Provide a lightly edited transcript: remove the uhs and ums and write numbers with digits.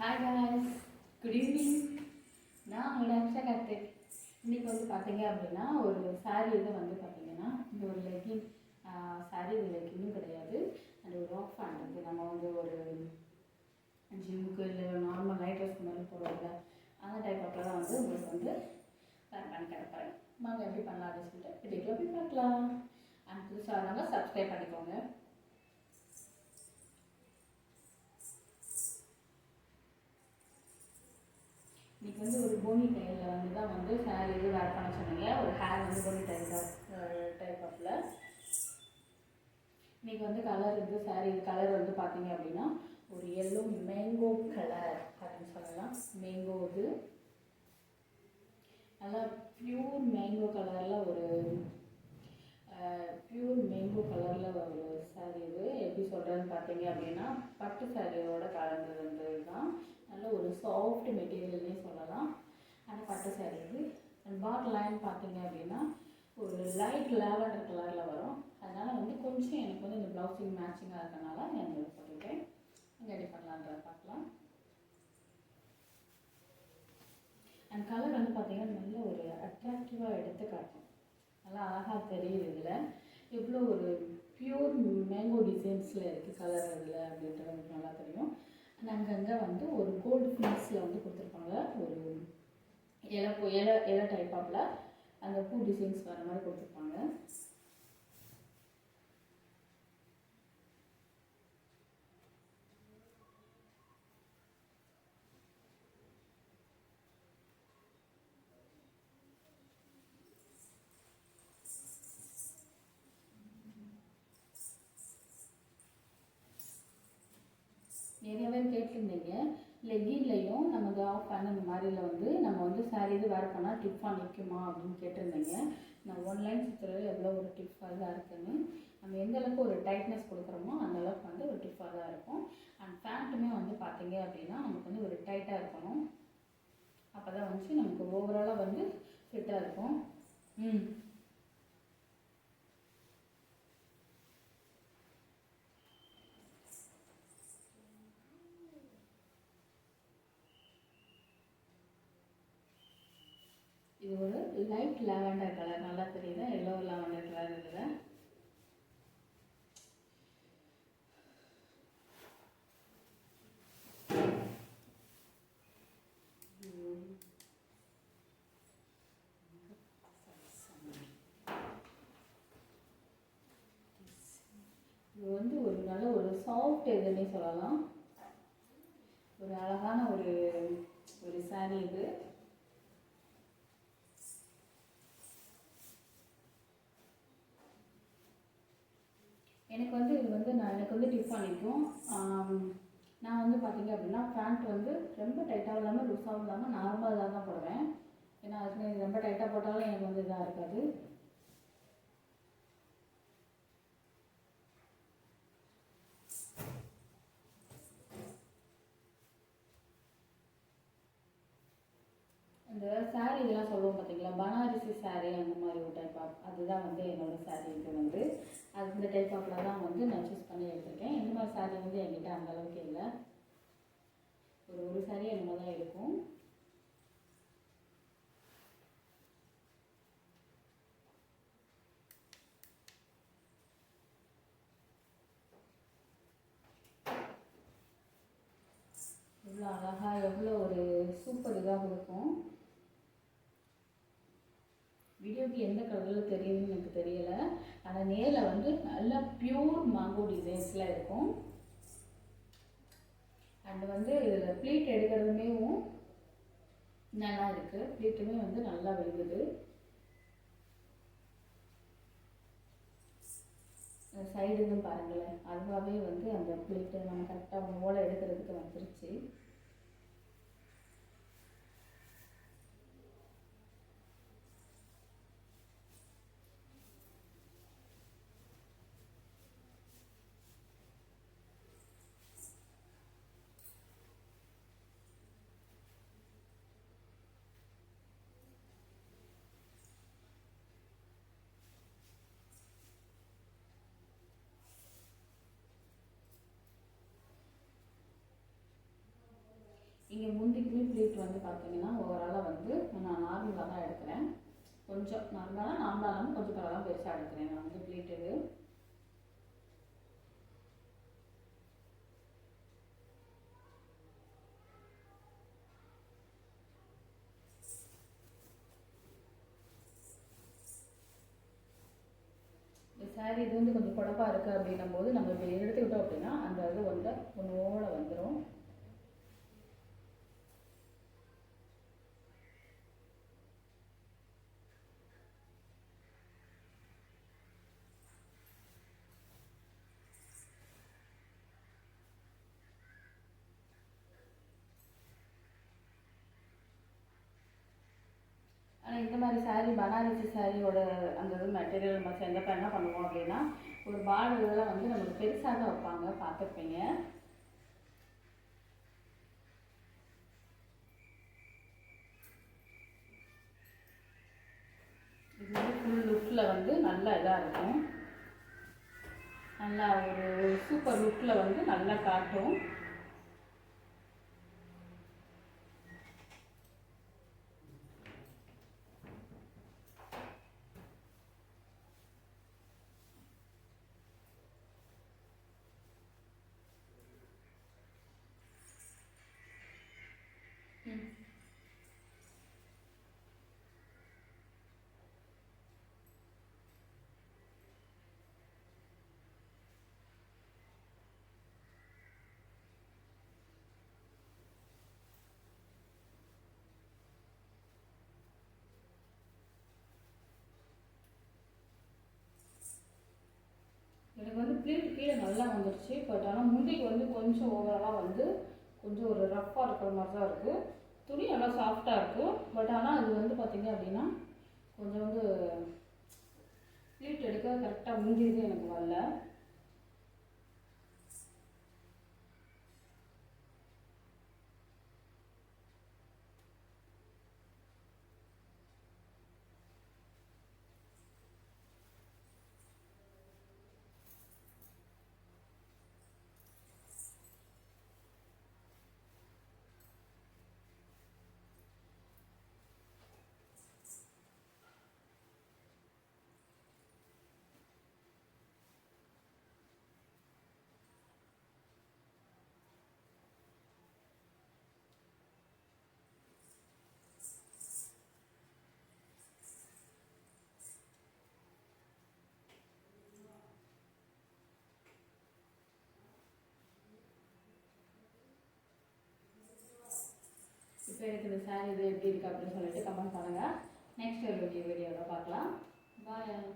Hi guys, good evening. நான் உங்களோட அக்ஷா கார்த்திக். இன்றைக்கி வந்து பார்த்தீங்க அப்படின்னா ஒரு சாரீ இது வந்து பார்த்தீங்கன்னா இந்த ஒரு லெக்கின் சாரீ, இது லெக்கினும் கிடையாது, அண்ட் ஒரு ஆஃப் பண்ணுறது நம்ம வந்து ஒரு ஜிம்முக்கு இல்லை நார்மல் நைட் ட்ரெஸ் மாதிரி போடுவோம்ல, அந்த டைப் ஆஃப்ல தான் வந்து உங்களுக்கு வந்து வேர் பண்ணி கிடப்பேன். வாங்க எப்படி பண்ணலாம் அப்படின்னு சொல்லிட்டு வீடியோக்குள்ள போய் பார்க்கலாம். அண்ட் புதுசாக இருந்தாங்க சப்ஸ்கிரைப் பண்ணிக்கோங்க. இன்றைக்கி வந்து ஒரு போனி டைலில் வந்து தான் வந்து சாரீ இது வேர் பண்ண சொன்னீங்க. ஒரு ஹேர் வந்து போனி டைப் ஆஃபில். இன்றைக்கி வந்து கலர் இது சாரீ கலர் வந்து பார்த்தீங்க அப்படின்னா ஒரு எல்லோ மேங்கோ கலர் அப்படின்னு சொல்லலாம். மேங்கோ இது நல்லா ப்யூர் மேங்கோ கலரில் ஒரு ஒரு சாரீ. இது எப்படி சொல்கிறேன்னு பார்த்தீங்க அப்படின்னா பட்டு சாரியோட கலந்தது தான். நல்ல ஒரு சாஃப்ட் மெட்டீரியல்னே சொல்லலாம். அந்த பட்டு சாரீ இது. அண்ட் பாட்டில் லைன் பார்த்தீங்க அப்படின்னா ஒரு லைட் லாவெண்டர் கலரில் வரும். அதனால் வந்து கொஞ்சம் எனக்கு வந்து இந்த ப்ளவுஸிங் மேட்சிங்காக இருக்கனால நான் இதை போட்டுருக்கேன். ரெடி பண்ணலான்றத பார்க்கலாம். அண்ட் கலர் வந்து பார்த்தீங்கன்னா நல்ல ஒரு அட்ராக்டிவாக எடுத்து காட்டும். நல்லா அழகாக தெரியுது. இதில் எவ்வளோ ஒரு பியூர் மேங்கோ டிசைன்ஸில் இருக்குது கலர் இதில் அப்படின்றது எனக்கு நல்லா தெரியும். அண்ட் அங்கங்கே வந்து ஒரு கோல்டு ஃபினிஷில் வந்து கொடுத்துருப்பாங்க. ஒரு இலை டைப் ஆஃபில் அந்த பூ டிசைன்ஸ் வர மாதிரி கொடுத்துருப்பாங்க. நிறைய பேர் கேட்டிருந்தீங்க லெகின்லையும் நமக்கு ஆஃப் பண்ண இந்த மாதிரியில் வந்து நம்ம வந்து சாரீ இது வேர் பண்ணால் டிஃபாக நிற்குமா அப்படின்னு கேட்டிருந்தீங்க. நான் ஒன்லைன் சுற்றுறது எவ்வளோ ஒரு டிஃபாக தான் இருக்குதுன்னு. நம்ம எந்த அளவுக்கு ஒரு டைட்னஸ் கொடுக்குறோமோ அந்த அளவுக்கு வந்து ஒரு டிஃபாக தான் இருக்கும். அண்ட் பேண்ட்டுமே வந்து பார்த்தீங்க அப்படின்னா நமக்கு வந்து ஒரு டைட்டாக இருக்கணும். அப்போ தான் வந்து நமக்கு ஓவராலாக வந்து ஃபிட்டாக இருக்கும். இது ஒரு லைட் லாவெண்டர் கலர், நல்லா தெரியுதா? Yellow lavender colour. இதில் இது வந்து ஒரு நல்ல ஒரு சாஃப்ட் இதுன்னே சொல்லலாம். ஒரு அழகான ஒரு சாரீ இது. எனக்கு வந்து இது வந்து எனக்கு வந்து டிஃப் பண்ணிக்கும். நான் வந்து பார்த்தீங்க அப்படின்னா பேண்ட் வந்து ரொம்ப டைட்டாகவும் இல்லாமல் லூஸாகவும் இல்லாமல் நார்மலாக தான் போடுவேன். ஏன்னா அதுக்கு ரொம்ப டைட்டாக போட்டாலும் எனக்கு வந்து இதாக இருக்காது. இந்த சாரீ இதெல்லாம் சொல்லுவோம் பார்த்தீங்களா, பனாரசி சாரீ அந்த மாதிரி ஒரு டைப் ஆஃப், அதுதான் வந்து என்னோடய சாரீ. இது வந்து அது இந்த டைப் ஆஃபில் தான் வந்து நான் சூஸ் பண்ணி எடுத்திருக்கேன். இந்த மாதிரி சாரீ வந்து என்கிட்ட அந்தளவுக்கு இல்லை. ஒரு சாரீ அந்த மாதிரி தான் இருக்கும். எவ்வளோ அழகாக எவ்வளோ ஒரு சூப்பர் இதாக இருக்கும். வீடியோக்கு எந்த கலரில் தெரியுதுன்னு எனக்கு தெரியலை. ஆனால் நேரில் வந்து நல்லா பியூர் மேங்கோ டிசைன்ஸில் இருக்கும். அண்ட் வந்து இதில் ப்ளீட் எடுக்கிறதுமே நல்லா இருக்குது. ப்ளீட்டுமே வந்து நல்லா விழுகுது. சைடுன்னு பாருங்களேன், அதுவாகவே வந்து அந்த ப்ளீட்டு நம்ம கரெக்டாக ஓலை எடுக்கிறதுக்கு வந்துருச்சு. இங்கே முந்திக்குமே ப்ளீட் வந்து பார்த்தீங்கன்னா ஓவராலாக வந்து நான் நார்மலாக தான் எடுக்கிறேன். கொஞ்சம் நார்மலாக கொஞ்சம் பரவாயில்ல பெருசாக எடுக்கிறேன் நான் வந்து ப்ளீட்டுக்கு. சாரி இது வந்து கொஞ்சம் குழப்பாக இருக்குது அப்படின்னும் போது நம்ம இப்படி எடுத்துக்கிட்டோம் அப்படின்னா அந்த இது வந்து ஒன்றோட வந்துடும். ஆனால் இந்த மாதிரி சாரீ பனாரசி சாரியோட அந்த இது மெட்டீரியல் நம்ம சேர்ந்தப்போ என்ன பண்ணுவோம் அப்படின்னா ஒரு பார்டர் இதெல்லாம் வந்து நம்மளுக்கு பெருசாக தான் வைப்பாங்க, பார்த்துருப்பீங்க. இது வந்து ஃபுல் லுக்கில் வந்து நல்ல இதாக இருக்கும், நல்லா ஒரு சூப்பர் லுக்கில் வந்து நல்லா காட்டும். எனக்கு வந்து ப்ளீட் கீழே நல்லா வந்துடுச்சு. பட் ஆனால் முந்திக்கு வந்து கொஞ்சம் ஓவராலாக வந்து கொஞ்சம் ஒரு ரஃப்பாக இருக்கிற மாதிரி தான் இருக்குது. துணி நல்லா சாஃப்டாக இருக்குது. பட் ஆனால் அது வந்து பார்த்திங்க அப்படின்னா கொஞ்சம் வந்து ப்ளீட் எடுக்க கரெக்டாக முந்தியது எனக்கு வரல. இப்போ எனக்கு இந்த சாரீ இது எப்படி இருக்குது அப்படின்னு சொல்லிட்டு கமெண்ட் பண்ணுங்கள். நெக்ஸ்ட் ஒரு வீடியோவில் பார்க்கலாம். பாய்.